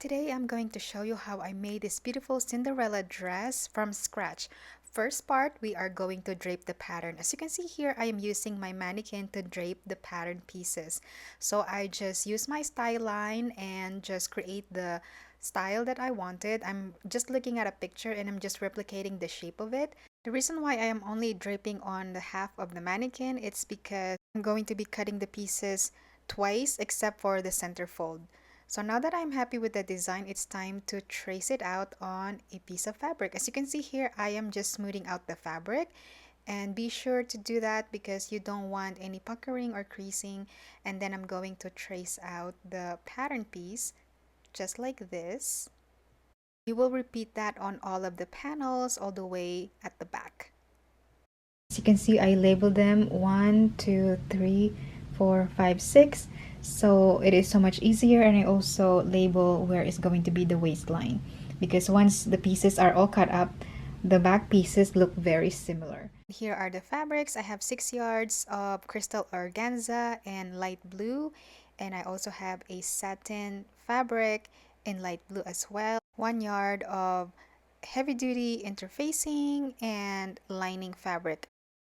Today I'm going to show you how I made this beautiful Cinderella dress from scratch. First part, we are going to drape the pattern. As you can see here, I am using my mannequin to drape the pattern pieces. So I just use my style line and just create the style that I wanted. I'm just looking at a picture and I'm just replicating the shape of it. The reason why I am only draping on the half of the mannequin, it's because I'm going to be cutting the pieces twice except for the center fold. So now that I'm happy with the design, it's time to trace it out on a piece of fabric. As you can see here, I am just smoothing out the fabric, and be sure to do that because you don't want any puckering or creasing. And then I'm going to trace out the pattern piece just like this. You will repeat that on all of the panels all the way at the back. As you can see, I labeled them 1, 2, 3, 4, 5, 6. So it is so much easier, and I also label where is going to be the waistline because once the pieces are all cut up, the back pieces look very similar. Here are the fabrics. I have 6 yards of Crystal Organza and light blue, and I also have a satin fabric in light blue as well. 1 yard of heavy duty interfacing and lining fabric.